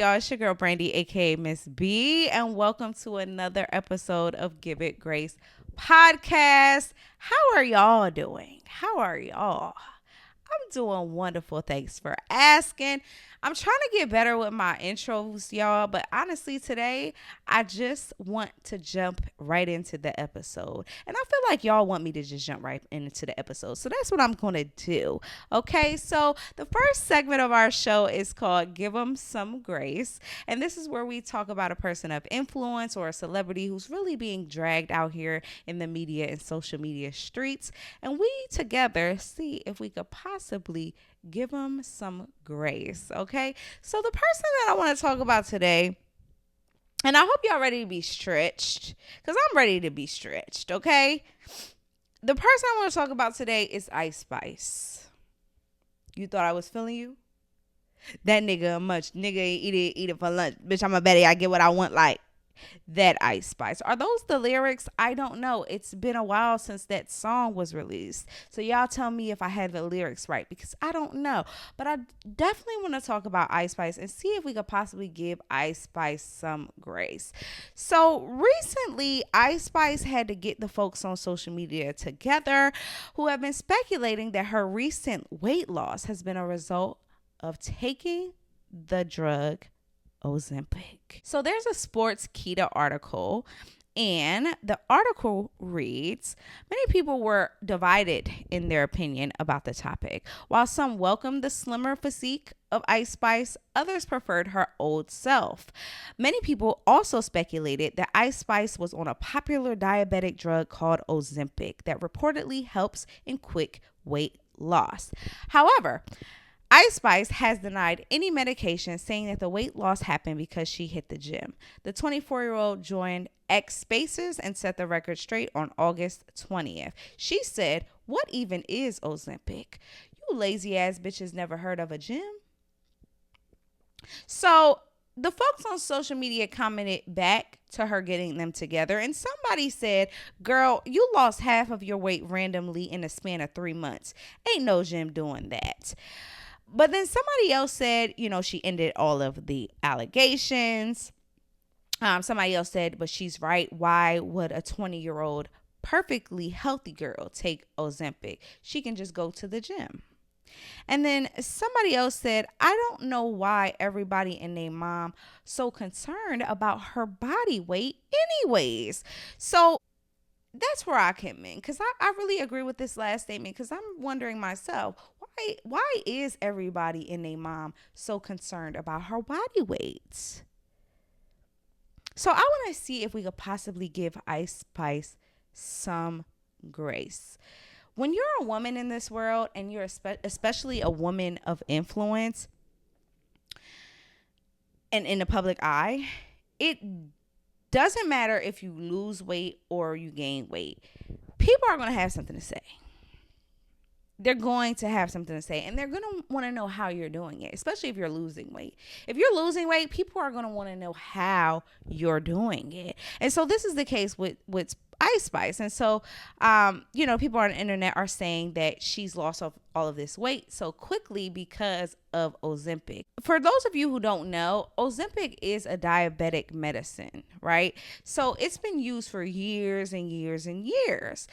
y'all? It's your girl Brandy, aka Miss B, and welcome to another episode of Give It Grace podcast. How are y'all doing? How are y'all? I'm doing wonderful. Thanks for asking. I'm trying to get better with my intros, y'all, but honestly, today I just want to jump right into the episode. And I feel like y'all want me to just jump right into the episode. So that's what I'm going to do. Okay, so the first segment of our show is called Give Them Some Grace. And this is where we talk about a person of influence or a celebrity who's really being dragged out here in the media and social media streets. And we together see if we could possibly give them some grace. Okay, so the person that I want to talk about today, and I hope y'all ready to be stretched, because I'm ready to be stretched. Okay, the person I want to talk about today is Ice Spice. You thought I was feeling you? That nigga much nigga eat it for lunch, bitch. I'm a Betty, I get what I want. Like that Ice Spice. Are those the lyrics? I don't know. It's been a while since that song was released. So y'all tell me if I had the lyrics right, because I don't know. But I definitely want to talk about Ice Spice and see if we could possibly give Ice Spice some grace. So recently, Ice Spice had to get the folks on social media together who have been speculating that her recent weight loss has been a result of taking the drug Ozempic. So there's a Sports Keto article, and the article reads, many people were divided in their opinion about the topic. While some welcomed the slimmer physique of Ice Spice, others preferred her old self. Many people also speculated that Ice Spice was on a popular diabetic drug called Ozempic that reportedly helps in quick weight loss. However, Ice Spice has denied any medication, saying that the weight loss happened because she hit the gym. The 24-year-old joined X Spaces and set the record straight on August 20th. She said, "What even is Ozempic? You lazy ass bitches never heard of a gym?" So the folks on social media commented back to her getting them together, and somebody said, "Girl, you lost half of your weight randomly in a span of 3 months. Ain't no gym doing that." But then somebody else said, she ended all of the allegations. Somebody else said, but she's right. Why would a 20-year-old perfectly healthy girl take Ozempic? She can just go to the gym. And then somebody else said, I don't know why everybody and their mom so concerned about her body weight anyways. So that's where I come in, because I really agree with this last statement, because I'm wondering myself, why is everybody and their mom so concerned about her body weight? So I want to see if we could possibly give Ice Spice some grace. When you're a woman in this world, and you're especially a woman of influence and in the public eye, it doesn't matter if you lose weight or you gain weight. People are going to have something to say. They're going to have something to say, and they're going to want to know how you're doing it, especially if you're losing weight. If you're losing weight, people are going to want to know how you're doing it. And so this is the case with Ice Spice. And so, people on the internet are saying that she's lost all of this weight so quickly because of Ozempic. For those of you who don't know, Ozempic is a diabetic medicine, right? So it's been used for years and years and years.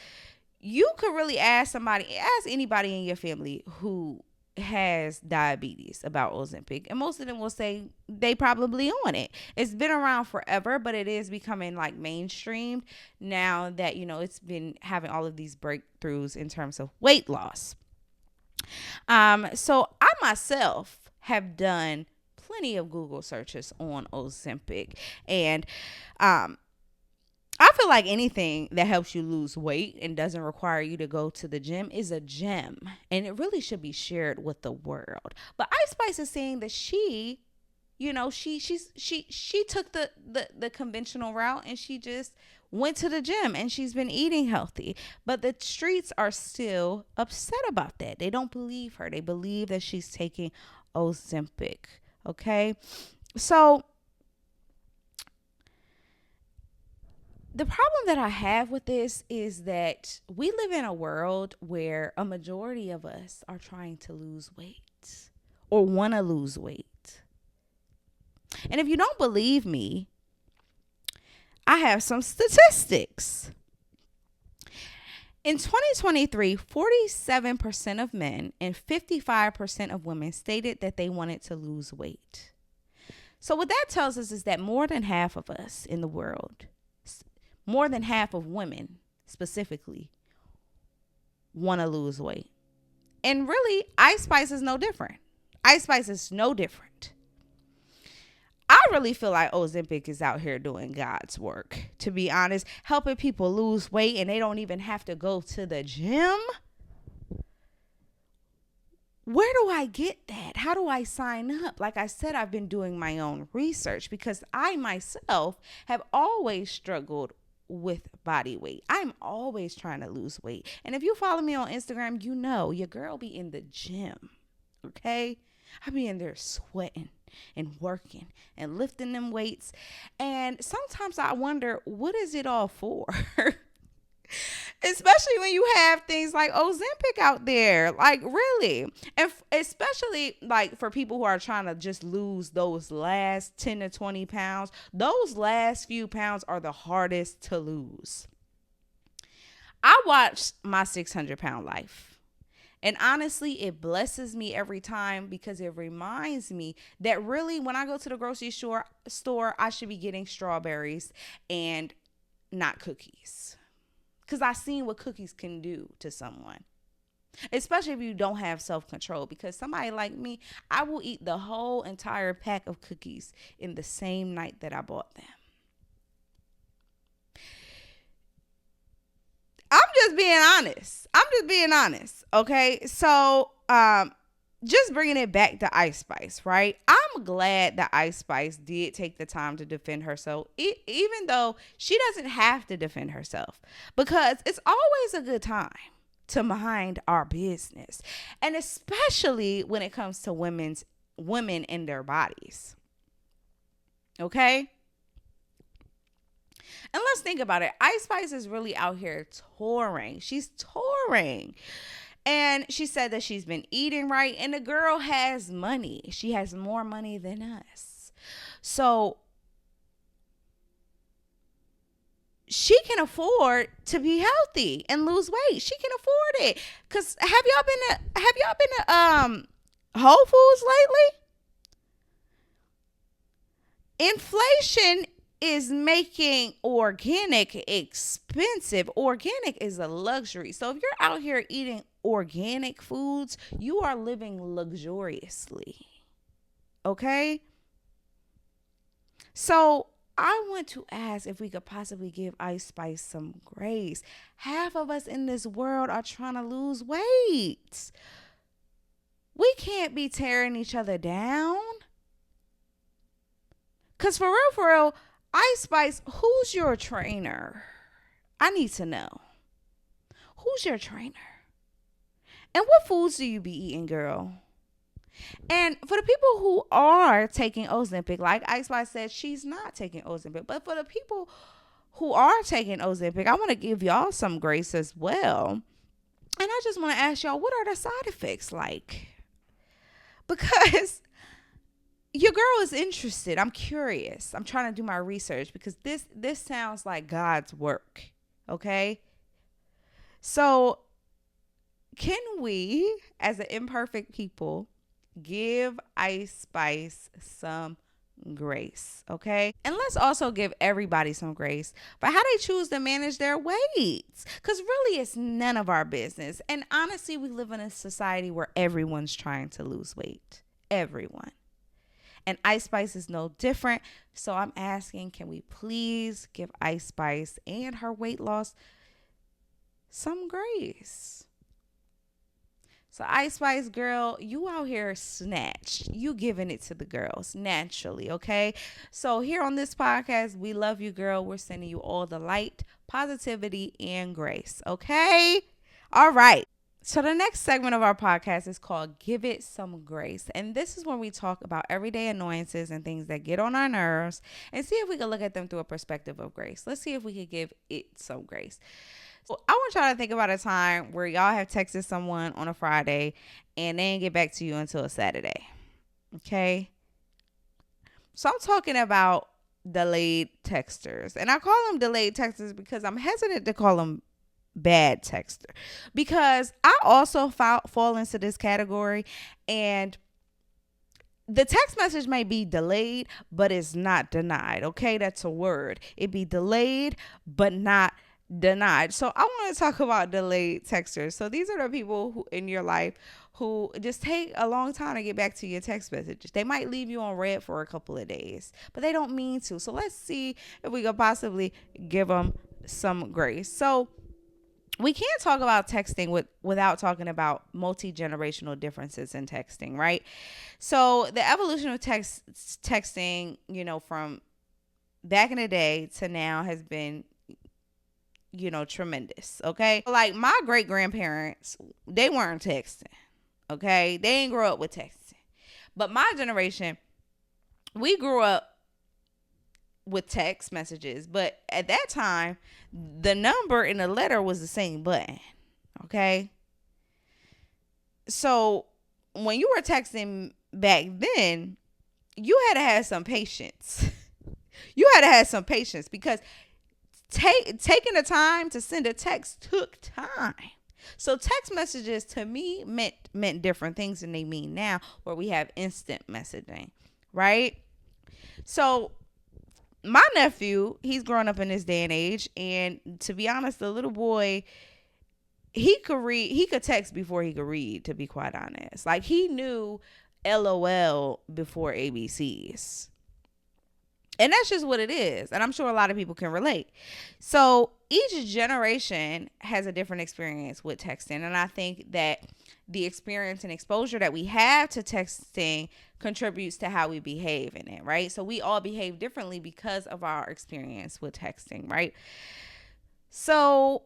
You could really ask anybody in your family who has diabetes about Ozempic, and most of them will say they probably on it. It's been around forever, but it is becoming like mainstreamed now that it's been having all of these breakthroughs in terms of weight loss. So I myself have done plenty of Google searches on Ozempic, and I feel like anything that helps you lose weight and doesn't require you to go to the gym is a gem, and it really should be shared with the world. But Ice Spice is saying that she took the conventional route, and she just went to the gym, and she's been eating healthy. But the streets are still upset about that. They don't believe her. They believe that she's taking Ozempic. Okay, so the problem that I have with this is that we live in a world where a majority of us are trying to lose weight or want to lose weight. And if you don't believe me, I have some statistics. In 2023, 47% of men and 55% of women stated that they wanted to lose weight. So what that tells us is that more than half of us in the world, more than half of women specifically, want to lose weight. And really, Ice Spice is no different. Ice Spice is no different. I really feel like Ozempic is out here doing God's work, to be honest, helping people lose weight and they don't even have to go to the gym. Where do I get that? How do I sign up? Like I said, I've been doing my own research because I myself have always struggled with body weight. I'm always trying to lose weight. And if you follow me on Instagram, you know your girl be in the gym. Okay? I be in there sweating and working and lifting them weights. And sometimes I wonder, what is it all for? Especially when you have things like Ozempic out there. Like, really. And especially like for people who are trying to just lose those last 10 to 20 pounds. Those last few pounds are the hardest to lose. I watched My 600-Pound Life. And honestly, it blesses me every time because it reminds me that really when I go to the grocery store, I should be getting strawberries and not cookies. Because I've seen what cookies can do to someone. Especially if you don't have self-control. Because somebody like me, I will eat the whole entire pack of cookies in the same night that I bought them. I'm just being honest. Okay. So, just bringing it back to Ice Spice, right? I'm glad that Ice Spice did take the time to defend herself, even though she doesn't have to defend herself, because it's always a good time to mind our business. And especially when it comes to women and their bodies. Okay. And let's think about it. Ice Spice is really out here touring. She's touring. And she said that she's been eating right. And the girl has money. She has more money than us. So she can afford to be healthy and lose weight. She can afford it. Cause have y'all been to Whole Foods lately? Inflation is making organic expensive. Organic is a luxury. So if you're out here eating organic foods, you are living luxuriously. Okay? So I want to ask if we could possibly give Ice Spice some grace. Half of us in this world are trying to lose weight. We can't be tearing each other down. Because for real, Ice Spice, who's your trainer? I need to know. Who's your trainer? And what foods do you be eating, girl? And for the people who are taking Ozempic, like Ice Spice said, she's not taking Ozempic. But for the people who are taking Ozempic, I want to give y'all some grace as well. And I just want to ask y'all, what are the side effects like? Because your girl is interested. I'm curious. I'm trying to do my research because this sounds like God's work. Okay? So, can we, as an imperfect people, give Ice Spice some grace? Okay? And let's also give everybody some grace for how they choose to manage their weights. Because really, it's none of our business. And honestly, we live in a society where everyone's trying to lose weight. Everyone. And Ice Spice is no different. So I'm asking, can we please give Ice Spice and her weight loss some grace? So Ice Spice, girl, you out here snatched. You giving it to the girls naturally, okay? So here on this podcast, we love you, girl. We're sending you all the light, positivity, and grace, okay? All right. So the next segment of our podcast is called Give It Some Grace. And this is when we talk about everyday annoyances and things that get on our nerves and see if we can look at them through a perspective of grace. Let's see if we could give it some grace. So I want y'all to think about a time where y'all have texted someone on a Friday and they didn't get back to you until a Saturday. Okay? So I'm talking about delayed texters. And I call them delayed texters because I'm hesitant to call them bad texter, because I also fall into this category, and the text message may be delayed, but it's not denied. Okay, that's a word. It be delayed, but not denied. So I want to talk about delayed texters. So these are the people who in your life who just take a long time to get back to your text messages. They might leave you on red for a couple of days, but they don't mean to. So let's see if we could possibly give them some grace. So we can't talk about texting without talking about multi-generational differences in texting, right? So the evolution of texting, from back in the day to now has been, tremendous. Okay. Like my great grandparents, they weren't texting. Okay. They didn't grow up with texting. But my generation, we grew up with text messages, but at that time, the number in the letter was the same button. Okay. So when you were texting back then, you had to have some patience. You had to have some patience because taking the time to send a text took time. So text messages to me meant different things than they mean now, where we have instant messaging, right? So my nephew, he's growing up in this day and age, and to be honest, the little boy, he could text before he could read, to be quite honest. Like he knew LOL before ABCs. And that's just what it is. And I'm sure a lot of people can relate. So each generation has a different experience with texting. And I think that the experience and exposure that we have to texting contributes to how we behave in it, right? So we all behave differently because of our experience with texting, right? So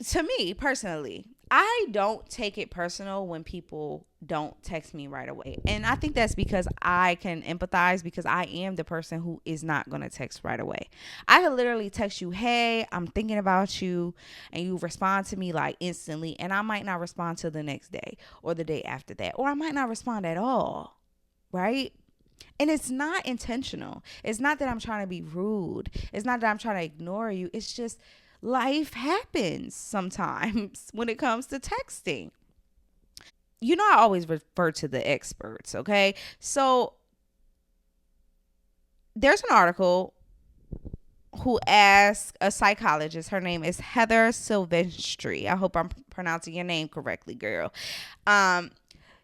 to me personally, I don't take it personal when people don't text me right away. And I think that's because I can empathize, because I am the person who is not going to text right away. I could literally text you, hey, I'm thinking about you, and you respond to me like instantly, and I might not respond till the next day or the day after that, or I might not respond at all, right? And it's not intentional. It's not that I'm trying to be rude. It's not that I'm trying to ignore you. It's just life happens sometimes when it comes to texting. I always refer to the experts, okay? So there's an article who asked a psychologist, her name is Heather Silvestri. I hope I'm pronouncing your name correctly, girl.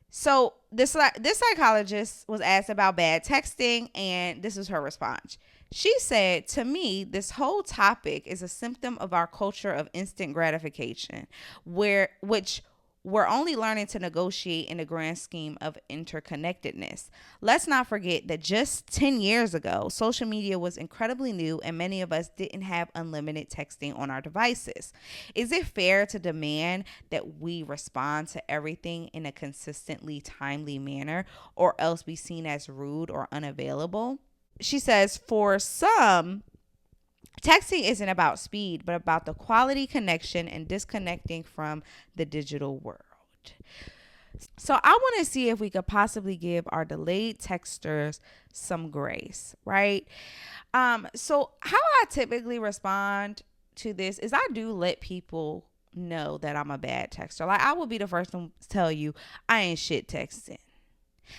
So this psychologist was asked about bad texting, and this is her response. She said, to me, this whole topic is a symptom of our culture of instant gratification, which we're only learning to negotiate in the grand scheme of interconnectedness. Let's not forget that just 10 years ago, social media was incredibly new and many of us didn't have unlimited texting on our devices. Is it fair to demand that we respond to everything in a consistently timely manner, or else be seen as rude or unavailable? She says, for some, texting isn't about speed, but about the quality connection and disconnecting from the digital world. So I want to see if we could possibly give our delayed texters some grace, right? So how I typically respond to this is I do let people know that I'm a bad texter. Like I will be the first to tell you I ain't shit texting.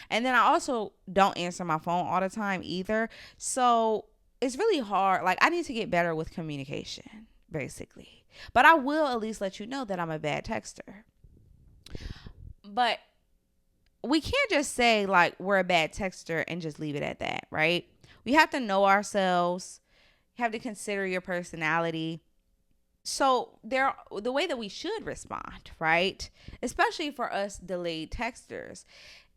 And then I also don't answer my phone all the time either. So it's really hard. Like I need to get better with communication, basically. But I will at least let you know that I'm a bad texter. But we can't just say like we're a bad texter and just leave it at that, right? We have to know ourselves. You have to consider your personality. So the way that we should respond, right? Especially for us delayed texters,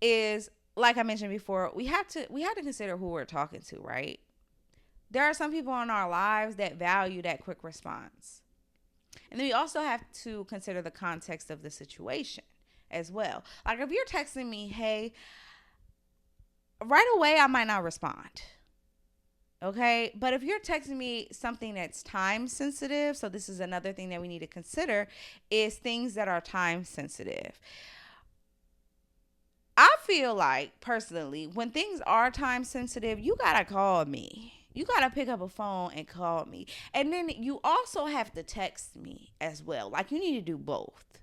is like I mentioned before, we have to consider who we're talking to, right? There are some people in our lives that value that quick response. And then we also have to consider the context of the situation as well. Like if you're texting me, hey, right away, I might not respond. Okay. But if you're texting me something that's time sensitive, so this is another thing that we need to consider, is things that are time sensitive. I've feel like personally, when things are time sensitive, you gotta call me. You gotta pick up a phone and call me. And then you also have to text me as well. Like, you need to do both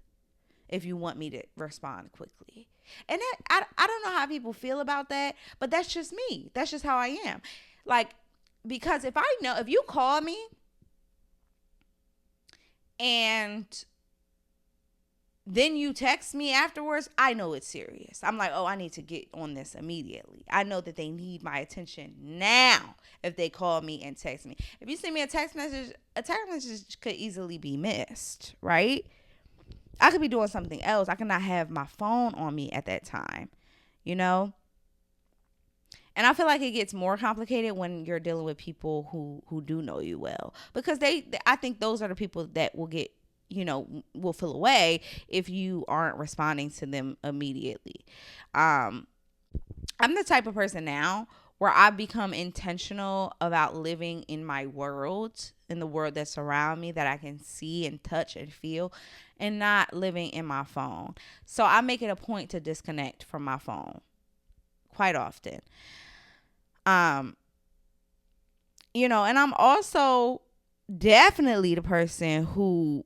if you want me to respond quickly. And that, I don't know how people feel about that, but that's just me. That's just how I am. Like, because if I know, if you call me and then you text me afterwards, I know it's serious. I'm like, oh, I need to get on this immediately. I know that they need my attention now if they call me and text me. If you send me a text message could easily be missed, right? I could be doing something else. I cannot have my phone on me at that time, you know? And I feel like it gets more complicated when you're dealing with people who do know you well, because I think those are the people that will get, will feel away if you aren't responding to them immediately. I'm the type of person now where I become intentional about living in my world, in the world that's around me that I can see and touch and feel, and not living in my phone. So I make it a point to disconnect from my phone quite often. Um, and I'm also definitely the person who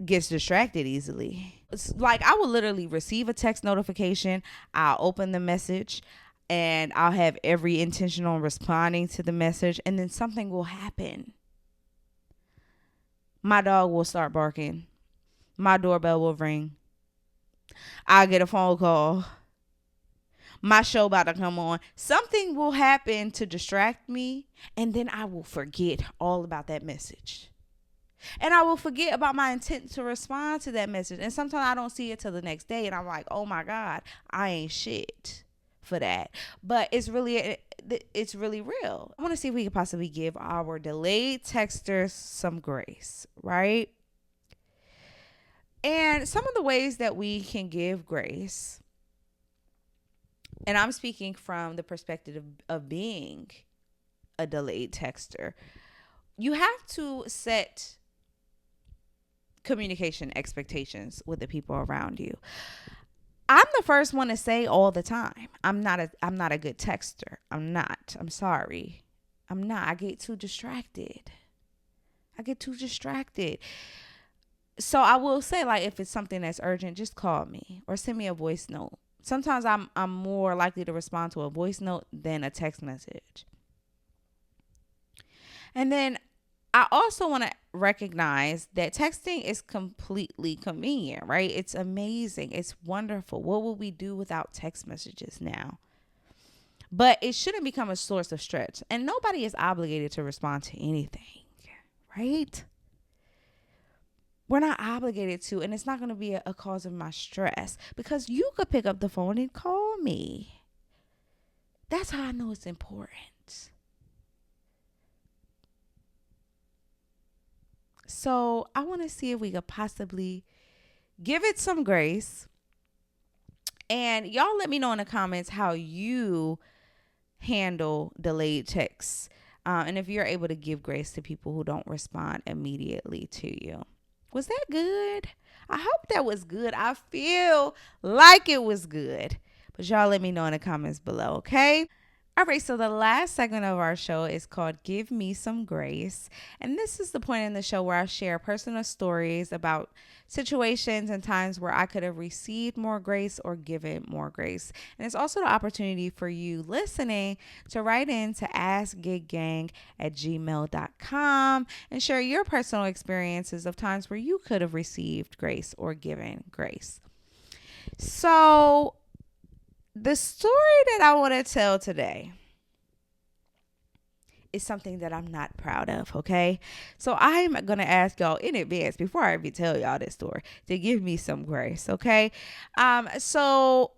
gets distracted easily. It's like, I will literally receive a text notification, I'll open the message, and I'll have every intention on responding to the message, and then something will happen. My dog will start barking. My doorbell will ring. I'll get a phone call. My show about to come on. Something will happen to distract me, and then I will forget all about that message. And I will forget about my intent to respond to that message. And sometimes I don't see it till the next day, and I'm like, oh my God, I ain't shit for that. But it's really real. I want to see if we could possibly give our delayed texters some grace, right? And some of the ways that we can give grace, and I'm speaking from the perspective of being a delayed texter, you have to set communication expectations with the people around you. I'm the first one to say all the time, I'm not a good texter. I'm sorry. I'm not. I get too distracted. So I will say, like, if it's something that's urgent, just call me or send me a voice note. Sometimes I'm more likely to respond to a voice note than a text message. And then I also want to recognize that texting is completely convenient, right? It's amazing. It's wonderful. What would we do without text messages now? But it shouldn't become a source of stress. And nobody is obligated to respond to anything, right? We're not obligated to, and it's not going to be a cause of my stress, because you could pick up the phone and call me. That's how I know it's important. So I want to see if we could possibly give it some grace. And y'all let me know in the comments how you handle delayed texts. And if you're able to give grace to people who don't respond immediately to you. Was that good? I hope that was good. I feel like it was good. But y'all let me know in the comments below, okay? All right, so the last segment of our show is called Give Me Some Grace. And this is the point in the show where I share personal stories about situations and times where I could have received more grace or given more grace. And it's also the opportunity for you listening to write in to askgiggang@gmail.com and share your personal experiences of times where you could have received grace or given grace. So the story that I want to tell today is something that I'm not proud of, okay? So I'm going to ask y'all in advance, before I even tell y'all this story, to give me some grace, okay? So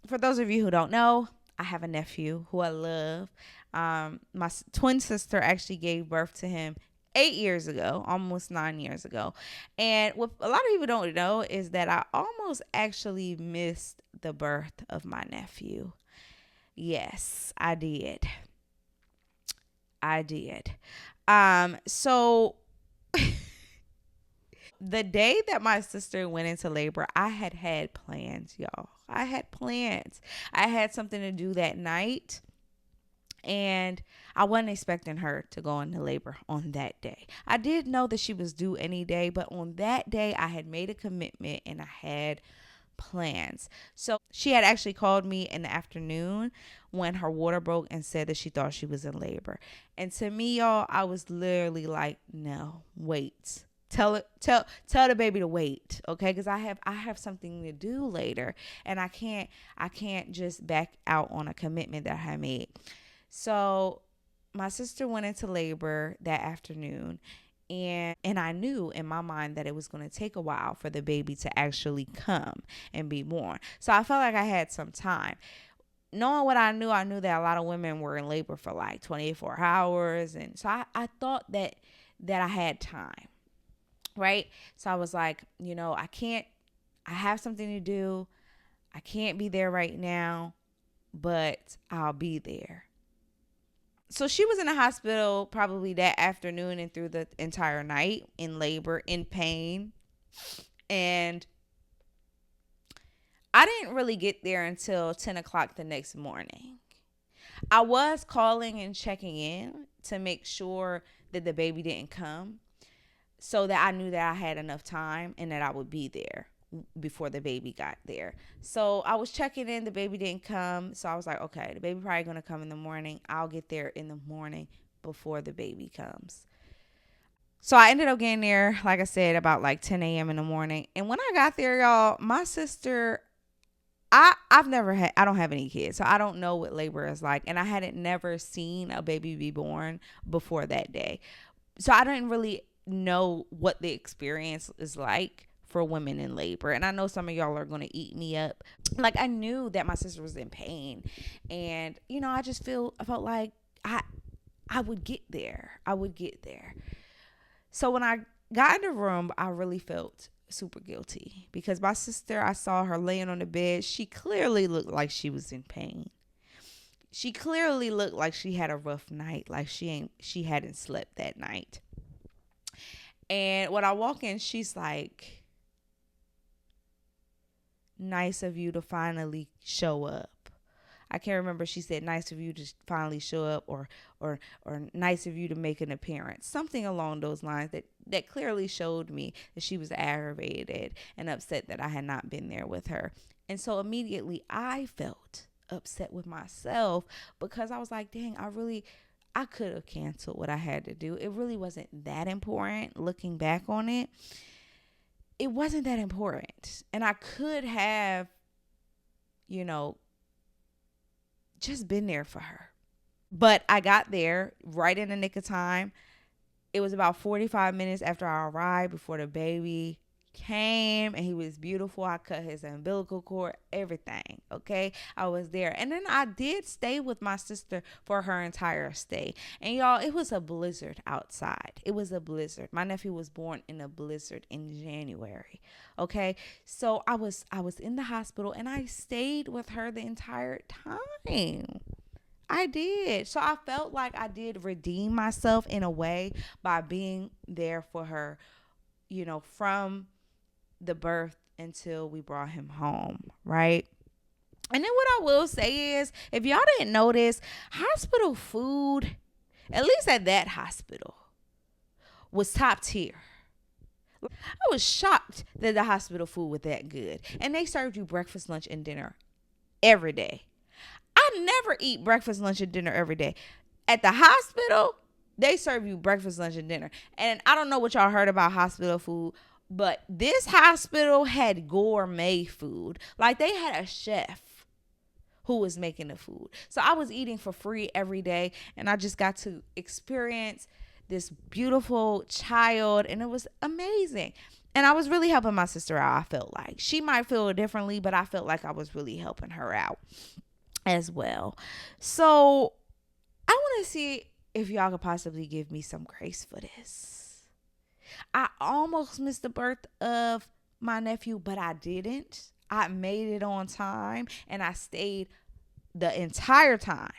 for those of you who don't know, I have a nephew who I love. My twin sister actually gave birth to him 8 years ago, almost 9 years ago. And what a lot of people don't know is that I almost actually missed the birth of my nephew. Yes, I did. So the day that my sister went into labor, I had plans, y'all. I had plans. I had something to do that night, and I wasn't expecting her to go into labor on that day. I did know that she was due any day, but on that day, I had made a commitment and I had plans. So she had actually called me in the afternoon when her water broke and said that she thought she was in labor. And to me, y'all, I was literally like, no, wait. Tell the baby to wait, okay? Because I have something to do later, and I can't just back out on a commitment that I made. So my sister went into labor that afternoon, and I knew in my mind that it was going to take a while for the baby to actually come and be born. So I felt like I had some time. Knowing what I knew that a lot of women were in labor for like 24 hours. And so I thought that I had time, right? So I was like, I have something to do. I can't be there right now, but I'll be there. So she was in the hospital probably that afternoon and through the entire night in labor, in pain. And I didn't really get there until 10 o'clock the next morning. I was calling and checking in to make sure that the baby didn't come, so that I knew that I had enough time and that I would be there before the baby got there. So I was checking in. The baby didn't come. So I was like, okay, the baby probably going to come in the morning. I'll get there in the morning before the baby comes. So I ended up getting there, like I said, about like 10 a.m. in the morning. And when I got there, y'all, my sister, I don't have any kids, so I don't know what labor is like. And I hadn't never seen a baby be born before that day. So I didn't really know what the experience is like for women in labor. And I know some of y'all are going to eat me up. Like, I knew that my sister was in pain, and I felt like I would get there. I would get there. So when I got in the room, I really felt super guilty because my sister, I saw her laying on the bed. She clearly looked like she was in pain. She clearly looked like she had a rough night, like she hadn't slept that night. And when I walk in, she's like, nice of you to finally show up. I can't remember. She said, nice of you to finally show up, or nice of you to make an appearance. Something along those lines that clearly showed me that she was aggravated and upset that I had not been there with her. And so immediately I felt upset with myself because I was like, dang, I could have canceled what I had to do. It really wasn't that important. Looking back on it, it wasn't that important. And I could have, just been there for her. But I got there right in the nick of time. It was about 45 minutes after I arrived before the baby came, and he was beautiful. I cut his umbilical cord, everything. Okay. I was there. And then I did stay with my sister for her entire stay. And y'all, it was a blizzard outside. It was a blizzard. My nephew was born in a blizzard in January. Okay. So I was in the hospital, and I stayed with her the entire time. I did. So I felt like I did redeem myself in a way by being there for her, from the birth until we brought him home, right? And then what I will say is, if y'all didn't notice, hospital food, at least at that hospital, was top tier. I was shocked that the hospital food was that good. And they served you breakfast, lunch, and dinner every day. I never eat breakfast, lunch, and dinner every day. At the hospital, they serve you breakfast, lunch, and dinner. And I don't know what y'all heard about hospital food, but this hospital had gourmet food. Like, they had a chef who was making the food. So I was eating for free every day, and I just got to experience this beautiful child, and it was amazing. And I was really helping my sister out. I felt like she might feel it differently, but I felt like I was really helping her out as well. So I want to see if y'all could possibly give me some grace for this. I almost missed the birth of my nephew, but I didn't. I made it on time, and I stayed the entire time.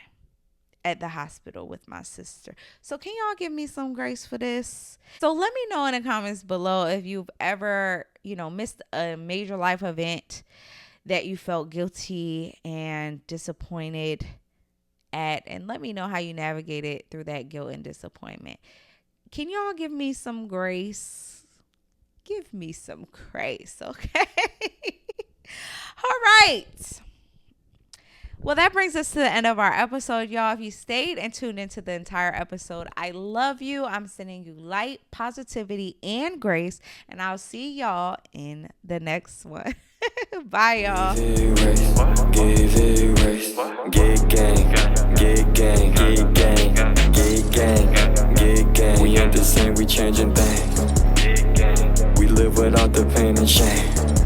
at the hospital with my sister. So can y'all give me some grace for this? So let me know in the comments below if you've ever, missed a major life event that you felt guilty and disappointed at, and let me know how you navigated through that guilt and disappointment. Can y'all give me some grace? Give me some grace, okay? All right. Well, that brings us to the end of our episode, y'all. If you stayed and tuned into the entire episode, I love you. I'm sending you light, positivity, and grace. And I'll see y'all in the next one. Bye, y'all. Give it race. Get gang. Get gang. Get gang. Get gang. Get gang. We ain't the same, we changing things. We live without the pain and shame.